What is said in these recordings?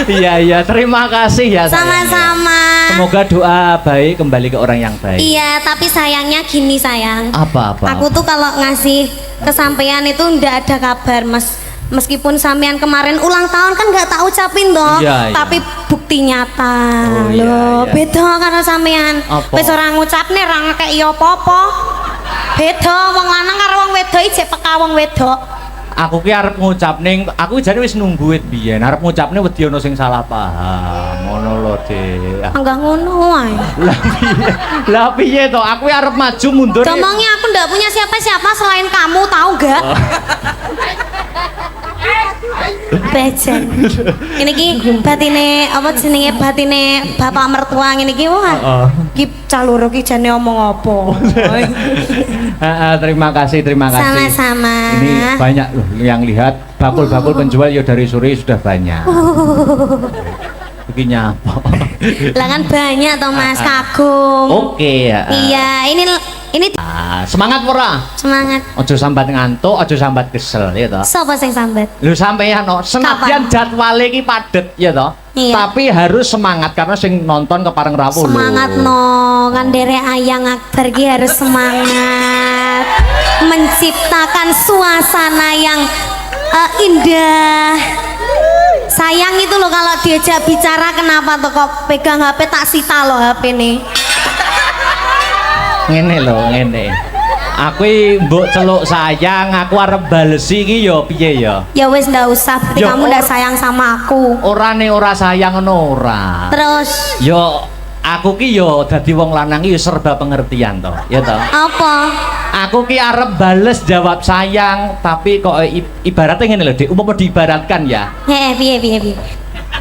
Iya, terima kasih ya. Sama-sama. Semoga doa baik kembali ke orang yang baik. Iya, tapi sayangnya gini sayang. Apa? Aku tuh kalau ngasih kesampaian itu ndak ada kabar, Mas. Meskipun sampean kemarin ulang tahun kan nggak tak ucapin toh, Iya. tapi bukti nyata. Oh, Loh, iya. beda karo sampean. Apa? Wis ora ngucapne ra ngekeki apa-apa. Beda wong lanang karo wong wedok iki peka wong wedok. Aku ki arep ngucap ning, aku jane wis nunggu wit biyen. Arep ngucapne wedi ana sing salah paham. Ngono lho, Dik. Enggak ngono wae. Lah piye to? Aku arep maju mundur. Ngomongnya aku ndak punya siapa-siapa selain kamu, tahu gak? Bejen. Ini ki batine apa jenenge batine bapak mertua ngene ki wah. Ki caluro ki jane omong apa. Terima kasih. Sama-sama. Ini banyak loh yang lihat bakul-bakul penjual ya dari sore sudah banyak. Begini apa? Lah kan banyak toh Mas, kagum. Oke ya. Iya, ini Semangat ora? semangat. Ojo sambat ngantuk, ojo sambat kesel ya toh. Sopo sing sambat? Lu sampeyan no, senajan jadwale iki padet ya toh. Iya. Tapi harus semangat karena sing nonton kepareng rawuh lho. Semangat no, kan derek Ayang Akbar ki harus semangat menciptakan suasana yang indah. Sayang itu loh kalau diajak bicara kenapa tuh kok pegang HP tak sita loh HP nih. Ngene lho, ngene. Aku mbok celuk sayang, aku arep balesi iki ya piye ya? Ya wes ndak usah, berarti Ya, kamu ndak sayang sama aku. Ora sayang ngono ora. Terus Yo aku ki yo dadi wong lanang ki yo serba pengertian toh, ya toh. apa? Aku ki arep bales jawab sayang, tapi kok ibaratnya ngene lho, Dik. Umpama diibaratkan ya. Piye.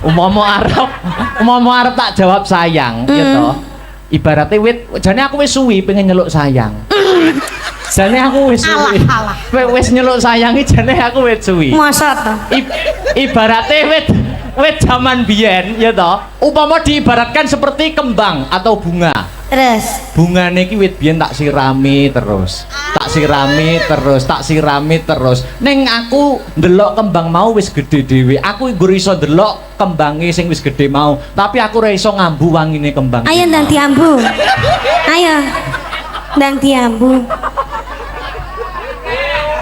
Umpama arep tak jawab sayang, ya toh. Ibaratnya jane aku wis suwi pengen nyeluk sayang. Jane aku wis suwi. Alah. Wis nyeluk sayang iki jane aku wis suwi. Masa toh? Ibaratnya wit zaman biyen ya toh. Umpama diibaratkan seperti kembang atau bunga. Terus Bungane iki wit biyen tak sirami terus. Ning aku ndelok kembang mau wis gede dhewe. Aku nggur iso ndelok kembange sing wis gede mau, tapi aku ora iso ngambu wangine kembang. ayo ndang diambu. Ayo. Ndang diambu.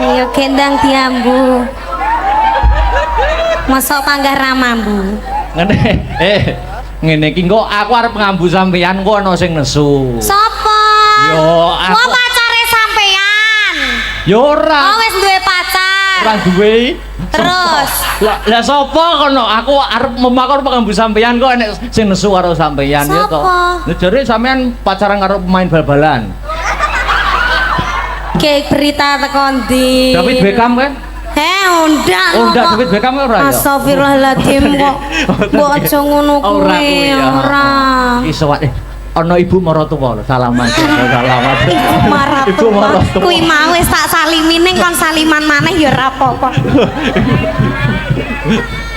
Ayo gendang diambu. Mosok panggah ramambu. Ngene. Ngene iki kok aku arep ngambu sampeyan kok ana sing nesu. Sopo? Yo, aku- Wah, pacare sampean. Ya ora. Oh, wis duwe pacar. Ora duwe. Terus Lah sapa kono? Aku arep memakor pengambu sampeyan kok enek sing nesu karo sampeyan ya to. Sapa? Lah jare sampeyan pacaran karo pemain bal-balan. kayak berita tekan di David Beckham kan? undang. Oh, ndak David Beckham ora ya? Astagfirullahaladzim kok. Mbok aja ngono Ora kuwi, kuwi ya. ora. Iki sewat ana ibu maratuwa lho, salaman. Salaman. Ibu Maratuwa. maratuwa. Kuwi mau wis tak salimi ning kon saliman maneh ya ora apa-apa.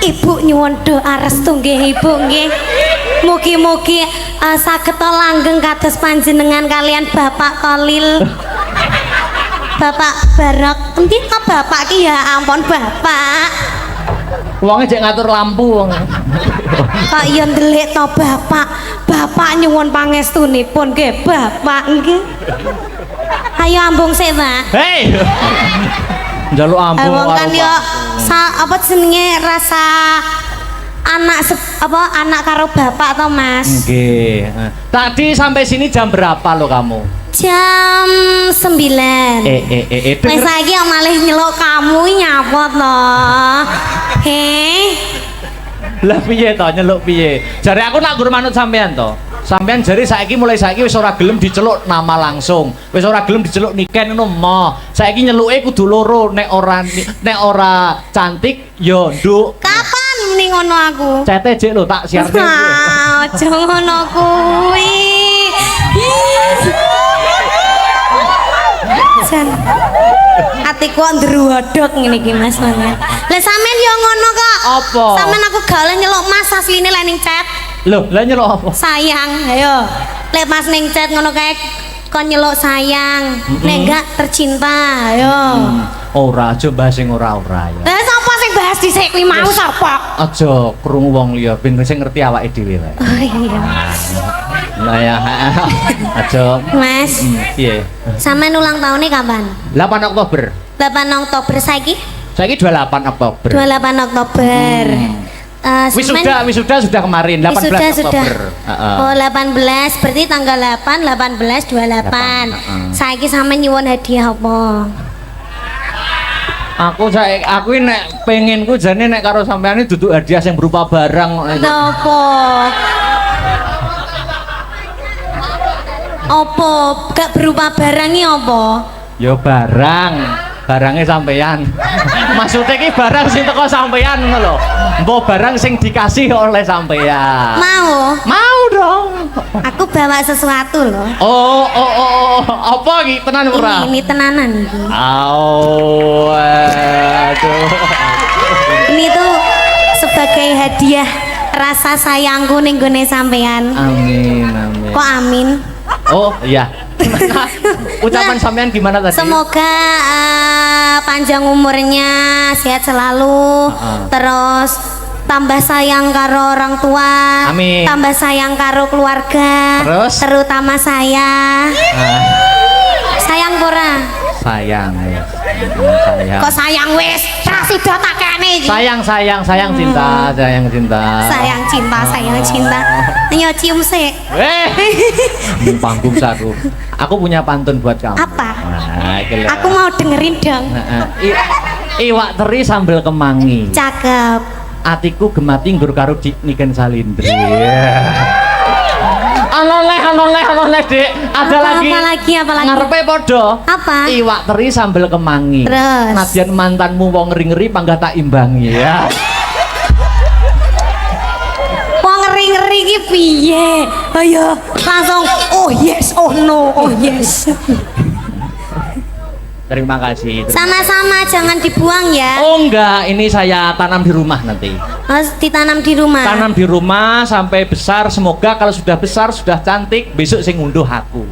Ibu nyuwun doa restu nggih Ibu nggih. Mugi-mugi saged langgeng kados panjenengan kalian Bapak Kolil. Bapak Barok, endi kok bapak ki ya ampun bapak. Wonge cek ngatur lampu wong. Kok ya ndelik to bapak. Bapak nyuwun pangestunipun nggih bapak nggih. Ayo ambung sik, Pak. Hei. Njaluk ambung Wong karo kan yo apa jenenge rasa anak karo bapak to, Mas. Nggih. Tadi sampai sini jam berapa lo kamu? Jam 9. Wis saiki kok malih nyeluk kamu nyapa to? Lah piye to nyeluk piye? Jare aku nak gur manut sampean to. Sampean jare mulai saiki wis ora gelem diceluk nama langsung. Wis ora gelem diceluk Niken ngono mo. Saiki nyeluke kudu loro, nek ora cantik ya nduk. Kapan muni ngono aku? Cete jek lho tak siarke. Aja ngono kuwi. Jan. Atiku kok ndruwodok ngene iki Mas Mangan. Lah sampean yo ngono kok. Apa? Sampean aku gak oleh nyeluk Mas asline lek ning chat. Loh, lah nyeluk apa? Sayang, ayo. Lek Mas ning chat ngono kae kon nyeluk sayang. Nek enggak tercinta, ayo. Ora aja bahas sing ora-ora ya. Lah sapa sing bahas dhisik kuwi mau sapa? Aja krungu wong liya ben sing ngerti awake dhewe wae. Oh iya. Nah ya. Aja. Mas, Piye? sampean ulang tahunnya kapan? 8 Oktober. 8 Oktober saiki? Saiki 28 Oktober. 28 Oktober. Wisuda sudah kemarin 18 Oktober. Oh 18 berarti tanggal 8 18 28. Saiki sampean nyuwun hadiah apa? Aku nek penginku jane nek karo sampean iki duduk hadiah yang berupa barang. Apa? Apa? Gak berupa barangnya apa? Ya barangnya sampean. Maksudnya ki barang sing teko sampean ngono lho. Mbok barang sing dikasih oleh sampean. Mau dong. aku bawa sesuatu loh. Oh, apa ki tenan ora? Ini tenanan iki. Aduh. Ini tuh sebagai hadiah rasa sayangku ning gone sampean. Amin. Kok amin? Oh, iya. Ucapan sampean gimana tadi? Semoga panjang umurnya, sehat selalu, terus tambah sayang karo orang tua, amin. Tambah sayang karo keluarga, terus terutama saya. Sayang pora? Sayang. Kok sayang wis? Prasido tak kene iki. Sayang cinta. Sayang cinta. Ayo cium sik. Panggung saku. Aku punya pantun buat kamu. Apa? Nah, aku mau dengerin dong. Iwak teri sambel kemangi. Cakep. Atiku gemati nggur karo Niken Salindri. Anoleh, Dik. Ada lagi. Apa lagi? Ngarepe padha. Apa? Iwak teri sambel kemangi. Terus. Nadyan mantanmu wong ngeri-ngeri panggah tak imbangi ya. Wong ngeri-ngeri iki piye? Ayo langsung oh yes, oh no, oh yes. Terima kasih. Sama-sama, jangan dibuang ya. Oh enggak, ini saya tanam di rumah nanti. Harus ditanam di rumah. Tanam di rumah sampai besar. Semoga kalau sudah besar, sudah cantik, besok saya ngunduh aku.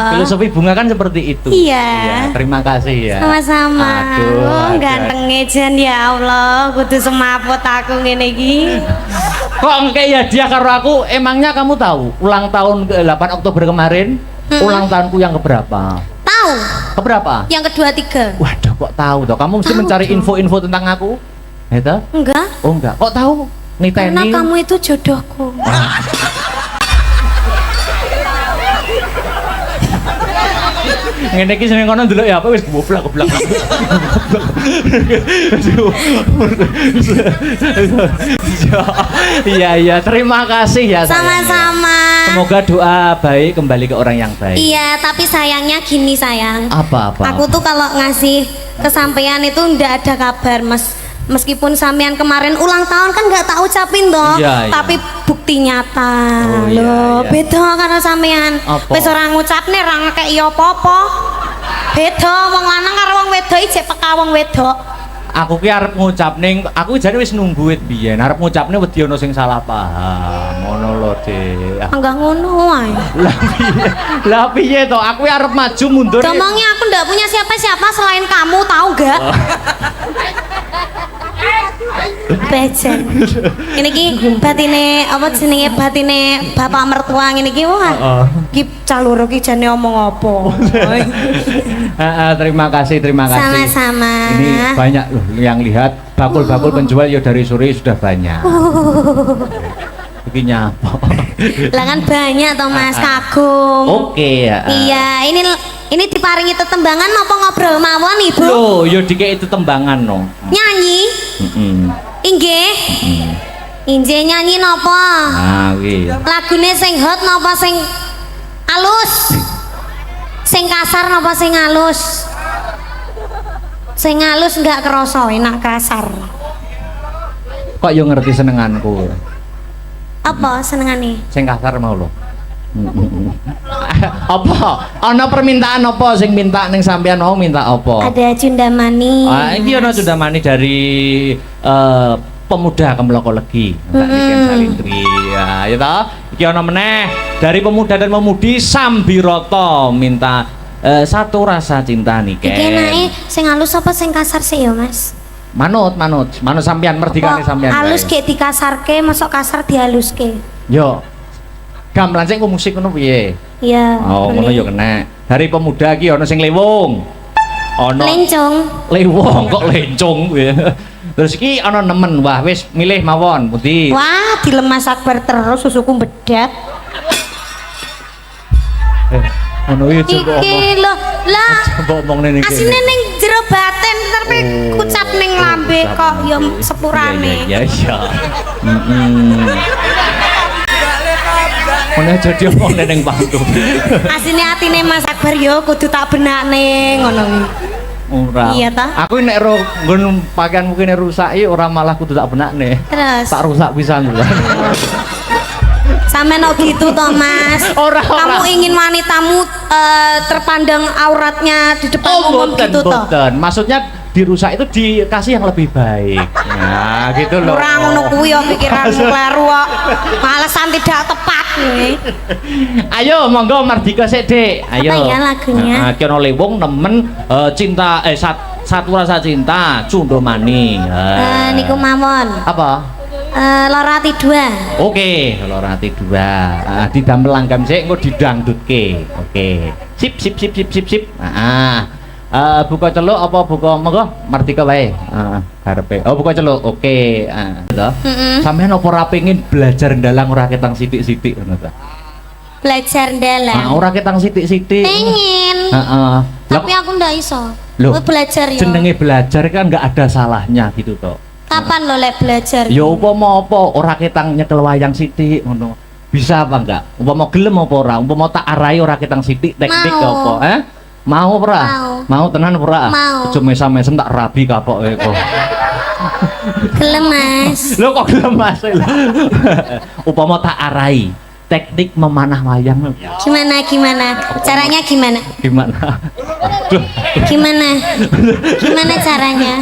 Filosofi bunga kan seperti itu. Iya. Terima kasih ya. Sama-sama. Aduh. Ganteng jen ya Allah, kudu semaput aku ngene iki. Kok kayak hadiah karo aku? Emangnya kamu tahu ulang tahun ke 8 Oktober kemarin? Ulang tahunku yang keberapa? Tahu. Keberapa? Yang kedua, 3. Waduh, kok tahu toh? Kamu mesti mencari info-info tentang aku. Itu? Enggak. Oh enggak. Kok tahu? Niteni. Karena kamu itu jodohku. Ngene iki seneng kono ndelok ya apa wis goblak-goblak. Iya, terima kasih ya. Sama-sama. Semoga doa baik kembali ke orang yang baik. Iya, tapi sayangnya gini sayang. Apa? Aku tuh kalau ngasih kesampaian itu ndak ada kabar, Mas. Meskipun sampean kemarin ulang tahun kan nggak tak ucapin toh, iya. Tapi bukti nyata. Oh, Loh, iya. beda karo sampean. Wis ora ngucapne ra ngekeki apa-apa. Beda wong lanang karo wong wedok iki jek peka wong wedok. Aku ki arep ngucapne, aku jane wis nunggu wit biyen, arep ngucapne wedi ana sing salah paham. Ngono lho, Dik. Enggak ngono wae. Lah piye to? Aku arep maju mundur. Ngomongnya aku ndak punya siapa-siapa selain kamu, tahu gak? Bejen. Ini ki batine apa jenenge batine bapak mertua ngene iki wah. Ki caluro ki jane omong apa. Terima kasih. Sama-sama. Ini banyak loh yang lihat bakul-bakul penjual ya dari sore sudah banyak. Begini apa? Lah kan banyak toh Mas, kagum. Oke ya. Iya, ini diparingi tetembangan apa ngobrol mawon Ibu? Loh, yo dikek itu tembangan no. Nyanyi? Inggih. Inggih nyanyi napa? Ah, kuwi. Lagune sing hot napa sing alus? Sing kasar napa sing alus? Sing alus enggak kerasa enak kasar. Kok yo ngerti senenganku. Apa senengane? Sing kasar mau lho. Apa? Ana permintaan apa sing minta ning sampean mau minta apa? Ada cundamani. Iki ana cundamani dari pemuda Kemloko Legi. Mbak Niken Salindri. Ya toh? Iki ana meneh dari pemuda dan pemudi Sambiroto minta satu rasa cinta nih Iki enake sing halus apa sing kasar sih ya Mas? Manut sampean merdikane sampean. Halus ge dikasarke, mosok kasar dihaluske. Yo. Gamelan sing musik ngono piye? Iya. Oh, ngono yo kena. Hari pemuda iki ana sing lewung. Ana Lencong. lewong kok lencong. Terus iki ana nemen. Wah, wis milih mawon pundi. Wah, dilemas Akbar terus susuku bedat. Ono iki coba Iki lho, lah. coba omong ning Asine ning jero batin tapi kucap ning lambe kok ya sepurane. Iya. Ono jadi omong ning panggung. Asine atine Mas Akbar yo kudu tak benakne ngono kuwi. Ora. Iya ta? Aku nek ro nggon pakaianmu kene rusak iki ora malah kudu tak benakne. Terus Tak rusak pisan lho. sampean kok gitu toh Mas? Ora. Kamu ingin wanitamu terpandang auratnya di depan umum Boten, gitu toh? boten. Maksudnya dirusak itu dikasih yang lebih baik. Nah, gitu loh. Ora ngono kuwi ya pikiranmu kleru kok. Alasan tidak tepat kuwi. Ayo monggo Mardika sik, Dik. Ayo. Apa ya lagunya? Ki ono lewung nemen cinta satu rasa cinta Cundo Maning. Niku mawon. Apa? Lorati 2. Oke, Lorati 2. Didamel langgam sik engko didangdutke. Oke. Sip. Buka celuk apa buka monggo Mardika wae. Karepe. Oh, buka celuk. Oke. Toh. Sampeyan apa ora pengin belajar ndalang ora ketang sithik-sithik ngono ta? Belajar ndalang. Ora ketang sithik-sithik. Pengen. Heeh. Tapi aku ndak iso. Loh, Belajar ya. jenenge belajar kan nggak ada salahnya gitu toh. Kapan lo lek belajar? Ya upama apa ora ketang nyekel wayang sithik ngono. Bisa apa enggak? Upama gelem apa ora? Upama tak arahi ora ketang sithik teknik Mau. apa? Mau ora? Mau tenan ora? Mau. Aja mesam-mesem tak rabi kapoke kok. Gelem Mas. Lho kok gelem Mas? Upama tak arahi teknik memanah wayang. Gimana? Caranya gimana? Gimana? Aduh, Gimana caranya?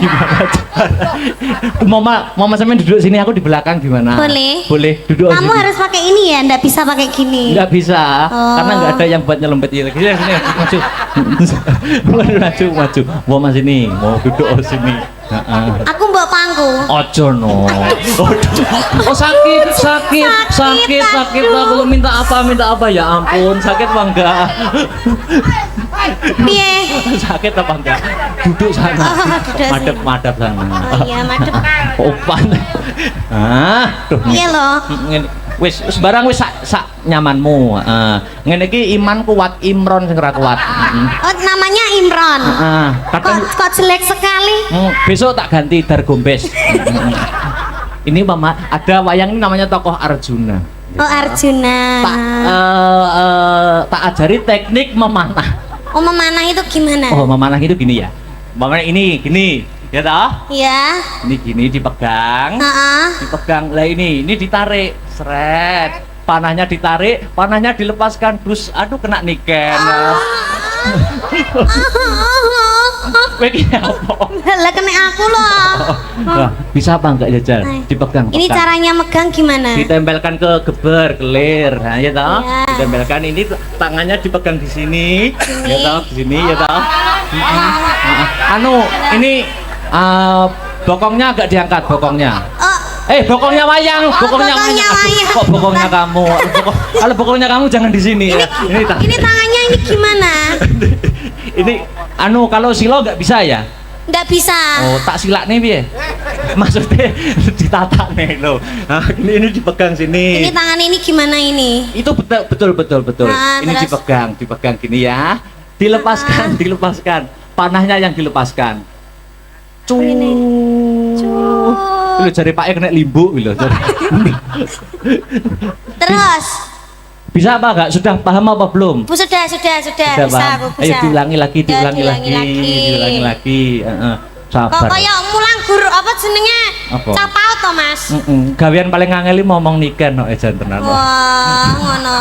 Mama sampean duduk sini, aku di belakang gimana? Boleh. Boleh duduk Kamu sini. harus pakai ini ya, ndak bisa pakai gini. Nggak bisa, Oh. karena nggak ada yang buat nyelempet ini. Sini, maju. maju. Mau sini, mau duduk sini. Aku mbok pangku. Ojo no. Oh sakit. Aku minta apa ya ampun, sakit apa enggak? Piye? Sakit apa enggak? Duduk sana. Oh, duduk Madep sana. Oh iya, madep. Opan. Tuh. Piye lo? Wis barang wis sak nyamanmu. Ngene iki iman kuat, Imron sing ora kuat. Oh, namanya Imron. Kok jelek sekali? Besok tak ganti Dargombes. Ini Mama, ada wayang ini namanya tokoh Arjuna. Oh, Arjuna. Tak ajari teknik memanah. Oh, memanah itu gimana? Oh, memanah itu gini ya. Memanah ini gini, ya toh? Iya. Ini gini dipegang. Dipegang. Lah ini ditarik. Seret. Panahnya ditarik, panahnya dilepaskan. Terus aduh kena niken. Iki apa? Lah kena aku loh. Nah, bisa apa enggak jajal? Dipegang. Ini caranya megang gimana? Ditempelkan ke geber, kelir. Nah, ya toh? Iya. Ditempelkan ini tangannya dipegang di sini. Ya toh, di sini ya toh. Ini bokongnya agak diangkat bokongnya. Bokongnya wayang, bokongnya wayang. Kok bokongnya kamu? Kalau bokongnya kamu jangan di sini ya. Ini tangannya ini gimana? Ini kalau silo nggak bisa ya? Nggak bisa. Oh, tak silak nih piye? Maksudnya ditata nih lo. Nah, ini dipegang sini. Ini tangan ini gimana ini? Itu betul. Ini terus? dipegang gini ya. Dilepaskan. Panahnya yang dilepaskan. Lu jari Pak kena limbu lho. Terus? Bisa apa enggak? Sudah paham apa belum? Sudah. Bisa paham? aku bisa. Ayo diulangi lagi. Sabar. Kok kayak mulang guru apa jenenge? Apa? Capau to, Mas? Gawean paling ngangeli ngomong niken kok ejan tenan. Wah, ngono.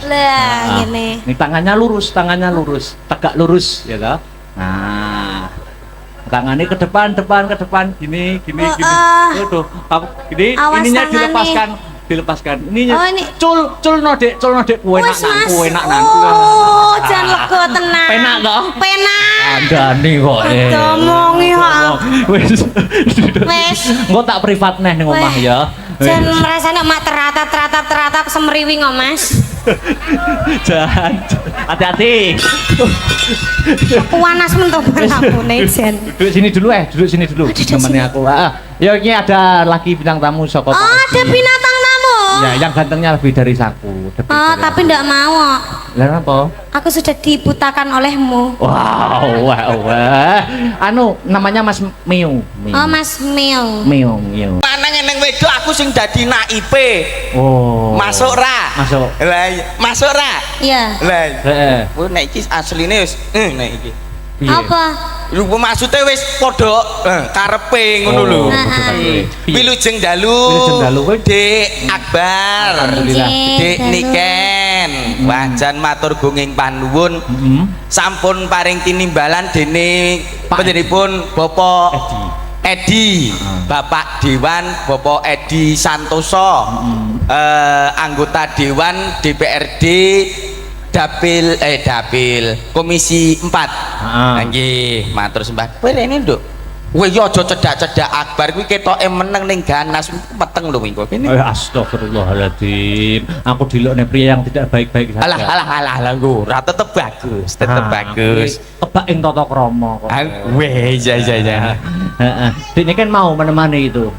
Lah, ngene. Ini tangannya lurus, tegak lurus ya toh. Nah. Tangannya ke depan, gini. Tuh, gini. Awas Ininya tangannya. dilepaskan. Ini, Oh, ini. culno dek kue nak Wes, nang Mas. kue nak nang. Oh, jan lega tenan. Penak kok? Penak. Andani kok. Domongi ha. Wes. Wes. Engko tak privat neh ning omah Weh. ya. Jan rasane mak teratap semriwi kok, Mas. Jan, hati-hati. Panas mentok ngapune Jan. Duduk sini dulu temannya aku. Ya ini ada lagi bintang tamu Soko. Oh, ada binatang tamu. Ya, yang gantengnya lebih dari aku. Oh, tapi ndak mau. Lah apa? Aku sudah dibutakan olehmu. Wow. Anu namanya Mas Miu. Oh, Mas Mil. Miu. Lanang neng wedok aku sing dadi naipe. Oh. Masuk ra? Masuk. Lah iya. Masuk ra? Iya. Lah. Heeh. Oh nek iki asline wis nek iki. Piye? Apa? Lu maksudnya wis padha karepe ngono lho. Piye? Wilujeng dalu. Wilujeng dalu kowe Dik Akbar. Alhamdulillah. Dik Niken. Wajan matur gunging panuwun. Sampun paring tinimbalan dene Pak panjenenganipun Bapak Edi, Bapak Dewan, Bapak Edi Santoso, anggota Dewan DPRD Dapil Komisi 4. Nggih, matur sembah. Kowe rene, Nduk. Kowe yo aja cedak-cedak Akbar kuwi ketoke meneng ning ganas meteng lho engko kene. Astagfirullahaladzim. Aku dilokne pria yang tidak baik-baik saja. Alah ora tetep bagus, tetep bagus. Kebak ing tata krama kok. Weh, iya. Heeh. Dik ini kan mau menemani itu.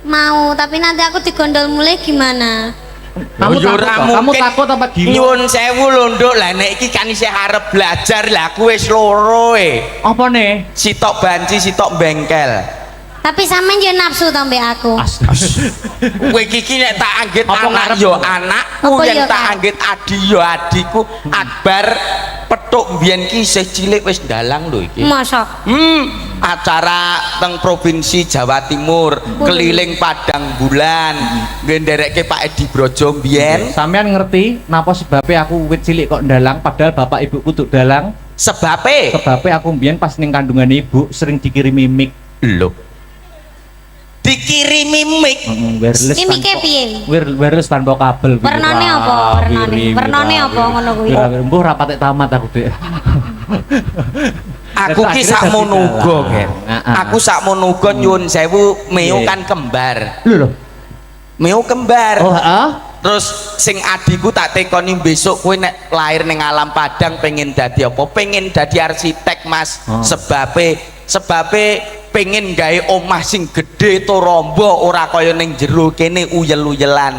Mau, tapi nanti aku digondol mulai gimana? Kamu takut apa gila? Nyuwun sewu lho Nduk, lah nek iki kan isih arep belajar lah aku wis loro Apa nih? sitok banci sitok bengkel. Tapi sampean yo nafsu to mbek aku. Kowe iki nek tak anggit Apa anak ngarep? yo anakku, Apa yen yo tak kan? anggit adi yo adiku. Akbar petuk mbiyen ki isih cilik wis dalang lho iki. Mosok. Acara teng provinsi Jawa Timur keliling Padang Bulan ngenderekke Pak Edi Brojo mbiyen. Sampean ngerti napa sebabnya aku wit cilik kok ndalang padahal bapak ibu kudu dalang? Sebabe Sebabnya aku mbiyen pas ning kandungan ibu sering dikirimi mic. lho. Dikirimi mic. Wireless Ini mic-e piye? wireless tanpa kabel. Warnane apa? Warnane apa ngono kuwi? Mbuh ra patek tamat aku, Dik. Aku ki sakmono uga, Ger. Aku sakmono uga nyuwun sewu Meo kan kembar. Lho. Meo kembar. Oh, heeh. Terus sing adiku tak tekoni besok kowe nek lahir ning alam Padang pengen dadi apa? Pengen dadi arsitek, Mas. Sebabe pengen gawe omah sing gedhe to rombo ora kaya ning jero kene uyel-uyelan.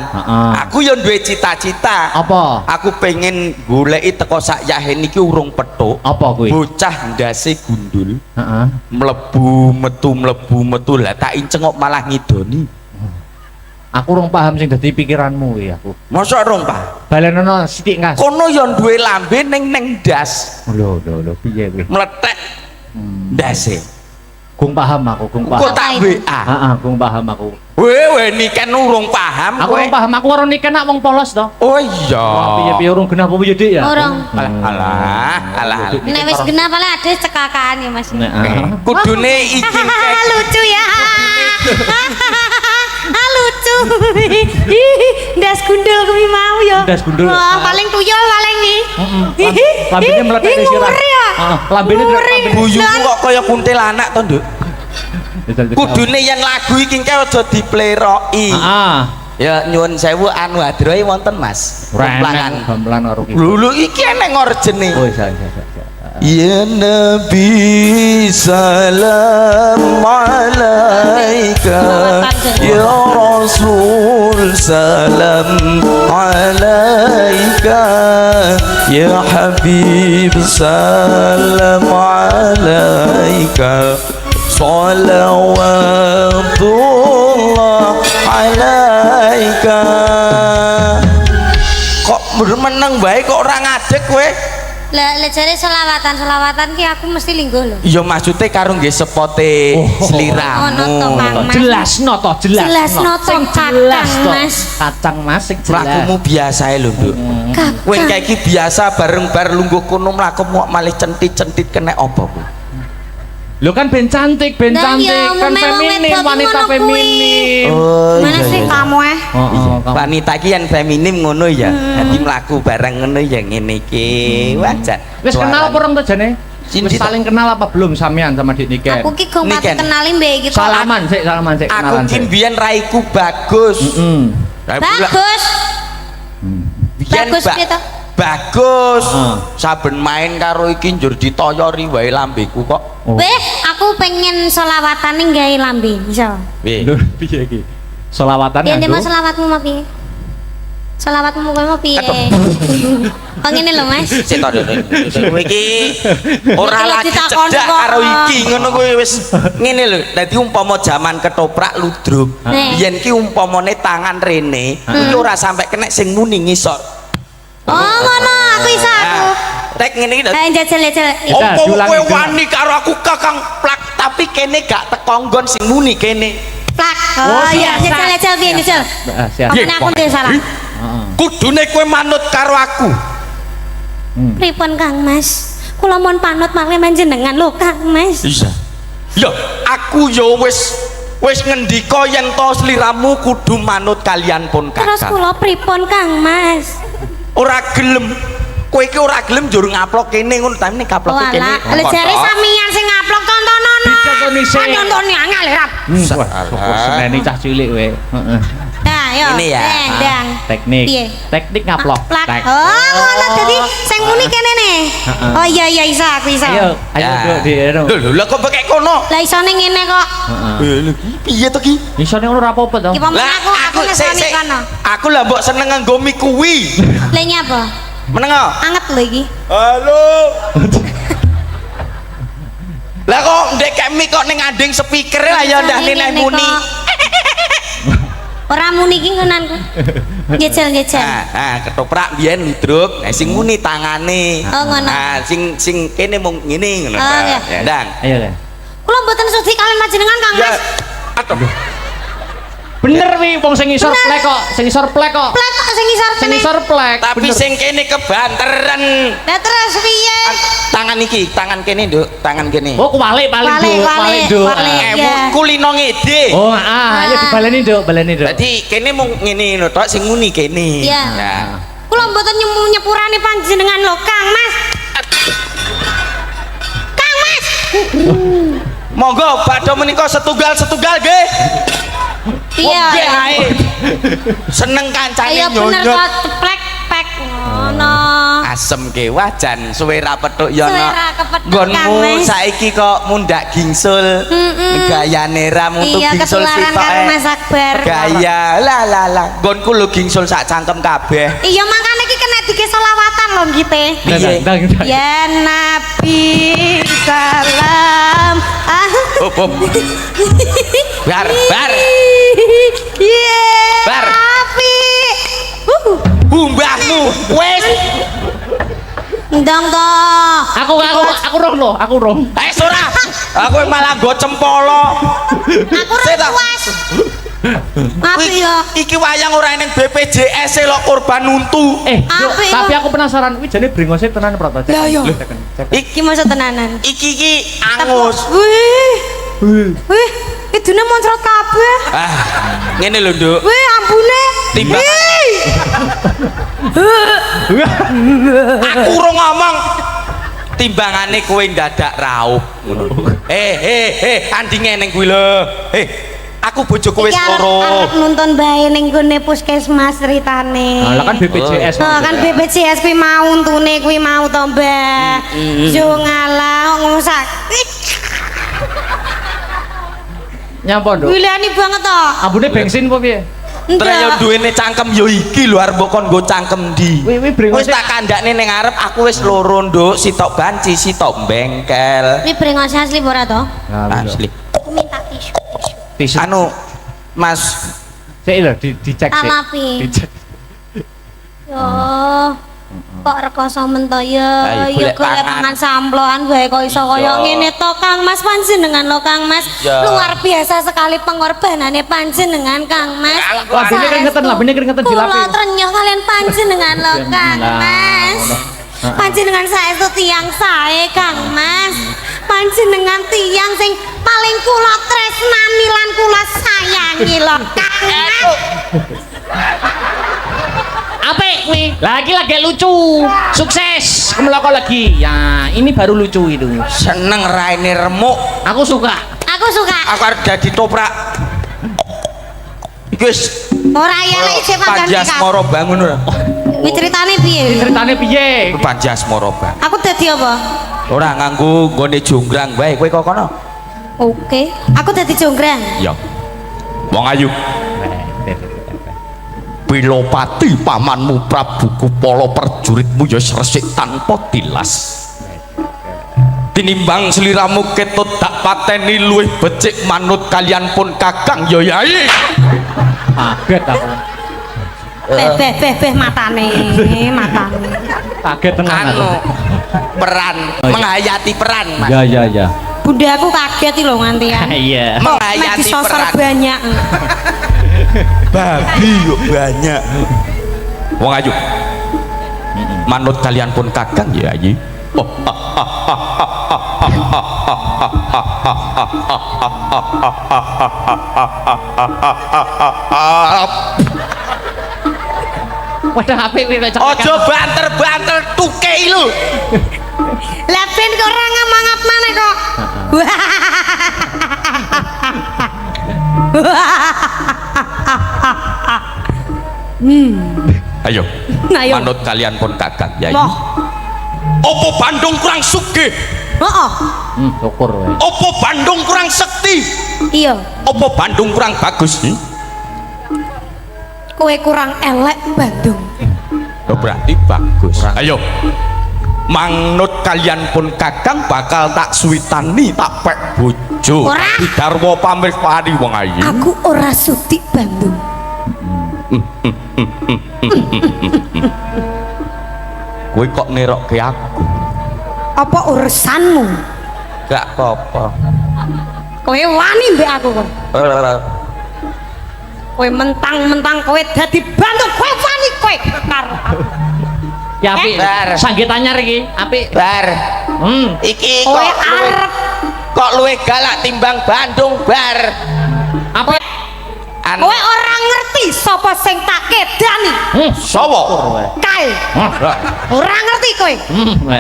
Aku ya duwe cita-cita. Apa? Aku pengen goleki teko sak yahen iki urung petuk. Apa kuwi? Bocah ndase gundul. Heeh. Mlebu metu lah tak incengok malah ngidoni. Aku urung paham sing dadi pikiranmu kuwi aku. Mosok rong, Pak? Balenono sithik ngas. Kono ya duwe lambe ning ndas. Lho, piye kuwi? Meletek ndase. Gung paham aku, gung Kok paham. tak WA. Heeh, gung paham aku. Wewe niken urung paham Aku kowe. urung paham, aku karo niken nak wong polos to. Oh iya. Piye-piye urung genah apa piye, Dik ya? Urung. Alah. Nek wis genah paling ada cekakaan ya Mas. Kudune iki Lucu ya. Lucu. Ndas gundul kuwi mau ya. Ndas gundul. Wah, paling tuyul paling nih. Lambene meletek di sirah. Heeh, lambene buyumu kok kaya kuntilanak to, Nduk. Kudune yen lagu iki engke aja dipleroki. Heeh. Ya nyuwun sewu anu adroe wonten Mas. Komplangan. Gamelan karo iki. Lulu iki eneng orjene. Oh, iya. Ya Nabi salam alaika, ya Rasul salam alaika, ya Habib salam alaika, salawatullah alaika. Kok meneng bae kok ora ngadeg kowe? Lah jare selawatan ki aku mesti lingguh lho. Iya maksudnya karo nggih sepote sliramu. Ono to, Kang Mas. Jelasno to, jelasno. Jelasno to, Sing Kakang jelas to. Mas. Kacang Mas sing jelas. Mlakumu biasa lho, Nduk. Kowe Kakang. iki biasa bareng bar lungguh kono mlaku malih centit-centit kena apa kowe? Lho kan ben cantik, ben Nah, cantik. iya, Kan memang feminim, wedok wanita ngono kuwi. feminim. Oh, Mana sih kamu Heeh, kamu. wanita ki yang feminim ngono ya. Dadi mlaku bareng ngono ya ngene iki. Wajar. Wis kenal apa orang tuh jane? Cinta. Wis saling kenal apa belum sampean sama Dik Niken? Aku ki gong pati Niken. kenali mbek iki kok. Salaman sik, Aku kenalan kin sik. biyen raiku bagus. Rai pula- Bagus. biyen Bagus piye to? Bagus. Heeh. Saben main karo iki njur ditoyori wae lambeku kok. Oh. Weh, aku pengen selawatan ning gawe lambe, iso. Weh. Lho piye iki? Selawatan Piye nganggo? mau selawatmu mau piye? Selawatmu kowe mau piye? Oh ngene lho, Mas. Sik to kowe iki ora Iki lho lagi ditakoni cedak kok. karo iki ngono kuwi wis ngene lho. Dadi umpama jaman ketoprak ludruk, Nih. biyen ki umpamane tangan rene iki ora sampai kena sing muni ngisor. Oh ngono, aku iso aku. Rek ngene iki lho. Jajal. Kita Opo diulangi, kowe diulangi. wani karo aku kakang plak tapi kene gak teko nggon sing muni kene. Plak. Oh, Oh iya, siap. jajal piye jajal. Siap. Pokoknya aku ndek salah. Heeh. Kudune kowe manut karo aku. Pripun Kang Mas? Kula mohon panut malih panjenengan lho Kang Mas. Iya. Ya, aku yo wis ngendika yen to sliramu kudu manut kalian pun Terus kakak. kula pripun Kang Mas? Ora gelem. Kowe iki ora gelem njur ngaplok kene ngono, tapi nek kaploke kene. Wala, lha jare sampeyan sing ngaplok tontonono. Dicontoni sik. Nonton angel rap. Wah, syukur seneni cah cilik we. Heeh. Nah, yo. Ini ya. Dang. Teknik. Piye? Teknik ngaplok. Plak. Tek. Oh, ngono dadi sing muni kene nih. Heeh. Oh iya iso aku iso. Ayo, ayo Duk, di ero. Lho, kok pakai kono? Lah isone ngene kok. Heeh. Lho, piye to ki? Isone ngono ora apa-apa to. Ki pamen aku ngesoni sik, kono. aku lah mbok seneng nganggo mie kuwi. Lah nyapa? Meneng ah? Anget lho iki. Halo. Lah kok ndek kek mie kok ning anding speaker lah ya ndak Ngene nek kok. muni. Ora muni iki ngenanku. Jejel. Ketoprak biyen ludruk, nah sing muni tangane. Oh, ngono. Nah, sing kene mung ngene ngono. Oh, ta. iya. Ya, Dang. Ayo le. Kula mboten sudi kalian panjenengan Kang Ya. Mas. Aduh. Bener wi wong sing isor plek kok, sing isor plek kok. Plek kok sing isor Sing kene. isor plek. Tapi bener. sing kene kebanteren. Lah terus piye? Tangan iki, tangan kene, Nduk, tangan kene. Oh, kuwalik paling Walik, Duk, walik, Duk. walik. Ah. Iya. Kulino ngede. Oh, ayo dibaleni Duk, baleni Duk. Dadi kene mung ngene lho tok sing muni kene. Iya. Nah. Kula mboten nyepurane panjenengan lho Kang Mas. Kang Mas. Monggo badhe menika setunggal-setunggal nggih. Iya. Nggih ae. Seneng kancane Ayo bener nyonyot. kok ceplek pek ngono. Asem ke wajan suwe ra petuk ya Suwe no. ra kepethuk, Nggonmu Kang Mas. saiki kok mundak gingsul. Gayane ra mutu Iya gingsul ketularan sitok. karo Mas Akbar. Gaya lah. Nggonku lho gingsul sak cangkem kabeh. Iya makane iki kena dike selawatan lho ngite. Piye? Dang. Ya Nabi salam. Op. Bar. Iya. Bar. Nabi. Mbahmu wis. Ndang to. Aku roh lo, aku roh. Ora. Aku malah nggo cempolo. Aku Sik, ra tak. puas. Apik ya. Iki wayang ora ning BPJS lho korban untu. Duk, Apik, tapi kok. aku penasaran, kuwi jane brengose tenan Proto. Lah, iya. Cek. Iki maksud tenanan. Iki angus. Wih, idune moncrot kabeh. Ah, ngene lho, Nduk. Wih, ampune. Timbang. Wih. Aku urung ngomong. Timbangane kowe ndadak raup ngono. Andinge ning kuwi lho. Aku bojoku wis Iki arep loro. nuntun bae ning gone puskesmas ceritane. Lah kan BPJS. Oh, kan BPJS kuwi mau untune kuwi mau to, Mbak. Yo ngalah ngomong Nyapa, Duk? Wilani banget to. Ambune bensin apa piye? Terus yo duwene cangkem yo iki lho arep kon nggo cangkem ndi. Wi Wis brengose. tak kandakne ning arep aku wis loro, Nduk. Sitok banci, sitok bengkel. Kuwi brengose asli apa ora to? Asli. Aku minta tisu. Tisu. Anu, Mas, Sik lho dicek sik. Alapi. Dicek. Yo. Kok rekoso men to ya. Ayo, Ya golek golek pangan. pangan samploan wae kok iso kaya ngene to Kang Mas panjenengan lo Kang Mas. Ya. Luar biasa sekali pengorbanannya panjenengan Kang Mas. Labine keringetan, labine keringetan dilapi. Kula trenyuh kalian panjenengan lo Kang Nah, Mas. Panjenengan saestu tiyang sae Kang Mas. panjenengan tiyang sing paling kula tresnani lan kula sayangi lho Kang. Apik nih. Lagi lucu. Sukses. Kemeloko lagi. Ya, ini baru lucu itu. Seneng raine remuk. Aku suka. Aku suka. Aku arep dadi toprak. Iki wis Ora ya lek isih Panjasmara bangun ora. Kuwi ceritane piye? Ceritane piye? Panjasmara bangun. Aku dadi apa? Ora nganggo nggone jonggrang bae kowe kok kono. Oke. Aku dadi jonggrang. Ya. Wong ayu. Pilopati pamanmu Prabu Kupala prajuritmu ya resik tanpa tilas. Tinimbang sliramu ketut tak pateni luwih becik manut kalian pun Kakang ya Yai. Kaget aku. Beh matane. Kaget tenan aku. Peran menghayati peran Mas. Ya. Bunda aku kaget lho nganti ya. Iya. Menghayati Disosor peran. banyak. Babi yuk banyak. Wong ayu. Manut kalian pun Kakang ya Yai. Wadah apik kowe kok. Ojo banter-banter tukei lu. Lah ben kok ora ngamangap maneh kok. Ayo. Ayo. Manut kalian pun Kakang Yai. Loh. Opo Bandung kurang sugih? Heeh. Syukur wae. Opo Bandung kurang sekti? Iya. Opo Bandung kurang bagus? Kowe kurang elek Bandung. Oh, berarti bagus. Ayo. Manut kalian pun Kakang bakal tak suwitani tak pek bojo. Ora. Widarwa pamripani wong ayu. Aku ora suti Bandung. Kowe kok nerokke aku? Apa urusanmu? Gak apa-apa. Kowe wani mbek aku kok. Kowe mentang-mentang kowe dadi Bandung, kowe wani kowe karo aku. Ya apik. Bar. Sanggit anyar iki, apik. Bar. Iki Kowe arep kok luwih galak timbang Bandung bar. Apik. kowe ora ngerti sapa sing tak kedani. Sowo? Kae. Ora ngerti kowe.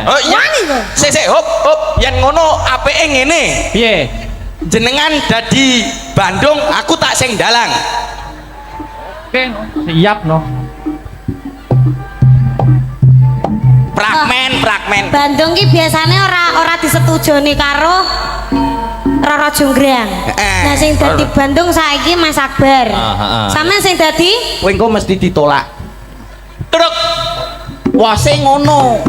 Oh iya. Wani kowe. Sik hop yen ngono apike ngene. Piye? Jenengan dadi Bandung, aku tak sing dalang. Oke, siap no. Fragmen. Bandung ki biasane ora disetujoni karo Roro Jonggrang. Nah sing dadi Bandung saiki Mas Akbar. Sampeyan sing dadi Kowe engko mesti ditolak. Truk. Wase ngono.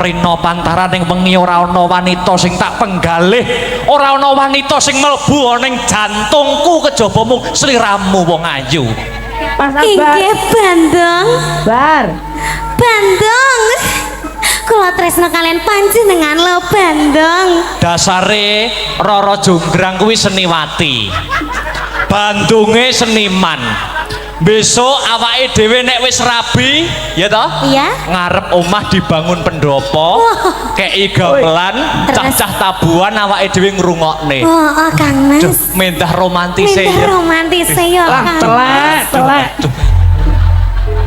Rina pantaran ning wengi ora ana wanita sing tak penggalih, ora ana wanita sing mlebu ning jantungku kejaba mung sliramu wong ayu. inggih Bandung. Bar. Bandung. Kula tresna kalian panjenengan lho Bandung. Dasare Roro Jonggrang kuwi seniwati. Bandunge seniman. Besok awake dhewe nek wis rabi, ya toh? Iya. Ngarep omah dibangun pendopo, kei gamelan, cah-cah tabuhan awake dhewe ngrungokne. Oh, Kang Mas. Mentah romantise Minta ya. romantis ya Kang. Telek.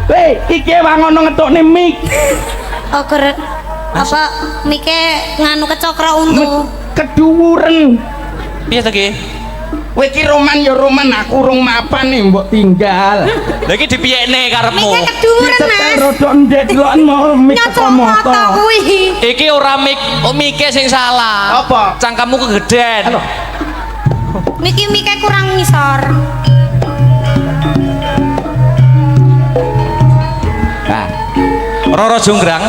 Weh, iki wae ngono ngetokne mik. Oh, apa mike nganu kecokro untu. Keduwuren. Piye to ki? Kowe iki roman ya roman, aku rung mapan nih mbok tinggal. Lha iki dipiyekne karepmu. Mike keduren Setel Mas. rodok ndek deloken mau mik teko Nyocok moto moto. kuwi. Iki ora mike sing salah. Apa? Cangkemmu kegeden. Niki mike kurang ngisor. Nah. Roro Jonggrang,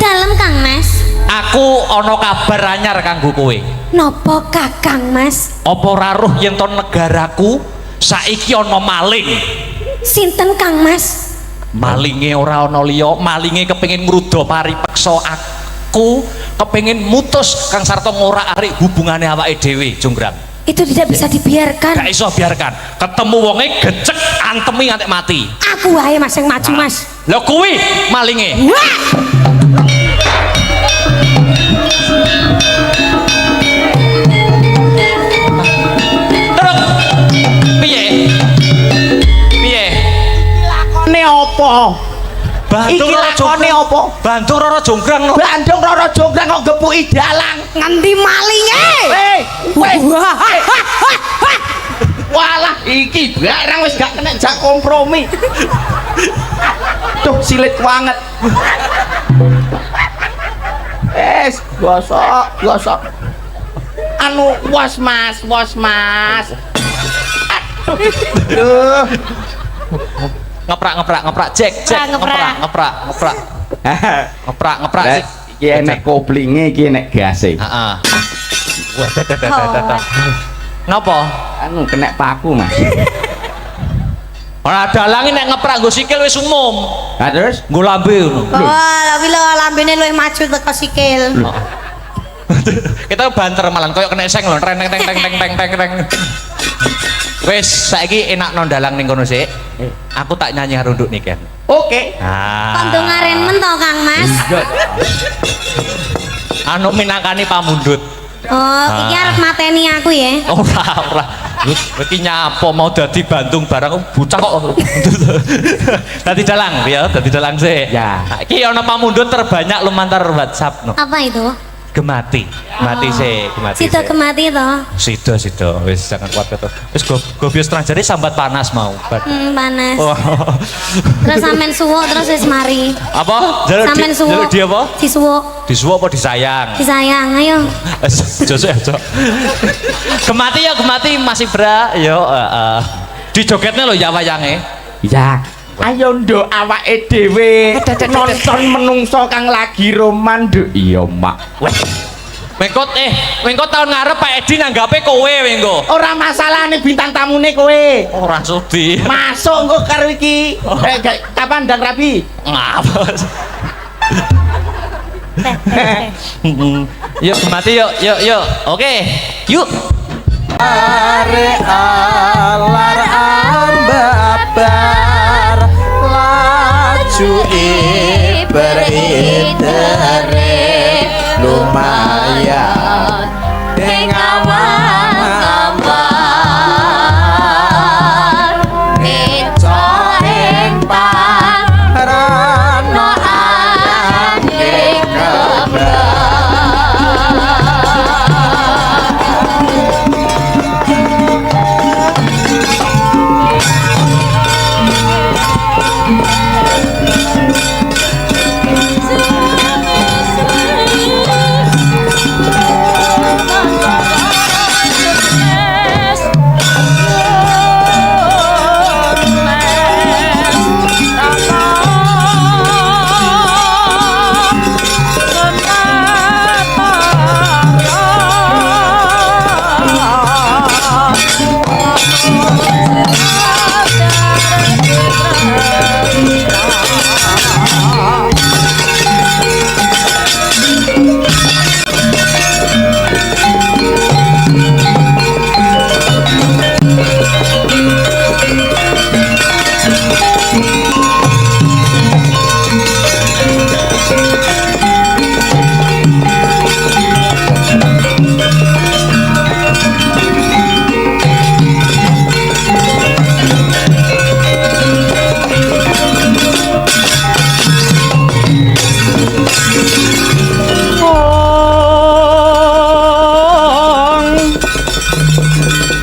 Dalem Kang Mas. aku ana kabar anyar kanggo kowe. Napa Kakang Mas? Apa ora roh yen to negaraku saiki ana maling. Sinten Kang Mas? Malinge ora ana liya, malinge kepengin ngruda paripeksa aku, kepengin mutus Kang Sarta ngorak-arik hubungane awake dhewe, Jonggrang. Itu tidak bisa dibiarkan. Gak iso biarkan. Ketemu wonge gecek antemi nganti mati. Aku wae Mas yang maju Mas. Lho kuwi malinge. Wah! Iki lakone apa? Bandung Roro Jonggrang no. Bandung Roro Jonggrang kok gepuki dalang. Ngendi malinge? Weh. Walah, iki barang wis gak kena jak kompromi. Tuh silit banget. Gosok. Anu was mas. Aduh. Ngeprak cek ngeprak sih. Iki enek koplinge, iki enek gase. Heeh. Napa? Anu kena paku, Mas. Ora dalang nek ngeprak nggo sikil wis umum. Lah terus Nggo lambe ngono. Oh, tapi lo lambene luwih maju teko sikil. Kita banter malan koyo kena seng lho, teng. Wis saiki enak no dalang ning kono sik. Aku tak nyanyi runduk niken. Oke. Kandung ngaren men to Kang Mas. Anu minangkani pamundhut. Oh, iki arep mateni aku ya. Ora. Iki nyapa mau dadi Bandung barang bocah kok. Dadi dalang ya, dadi dalang sik. Ya. Iki ana pamundhut terbanyak lumantar WhatsApp no. Apa itu? Gemati sik, gemati. Sida kemati to. Sida, wis jangan kuat to. Wis go bios terang jare sambat panas mau. Panas. Oh. Terus sampean suwuk terus wis mari. Apa? Jalur Sampean suwuk. jalur dia apa? Disuwuk. Disuwuk apa disayang? Disayang, ayo. Jose aja. Gemati masih bra. Yo heeh. Dijogetne lho ya wayange. Ya. Ayo nduk awake dhewe nonton menungso kang lagi roman nduk. Iya, Mak. Wes. Wengko tahun ngarep Pak Edi nanggape kowe wengko. Ora masalah nih bintang tamune kowe. Ora sudi. Masuk engko karo iki. Kapan ndang rabi? Ngapa? Yuk gemati yuk. Oke. Yuk. Are alar ambabar laju iber-itere lumayan dengawan neco ing parana ane kebar.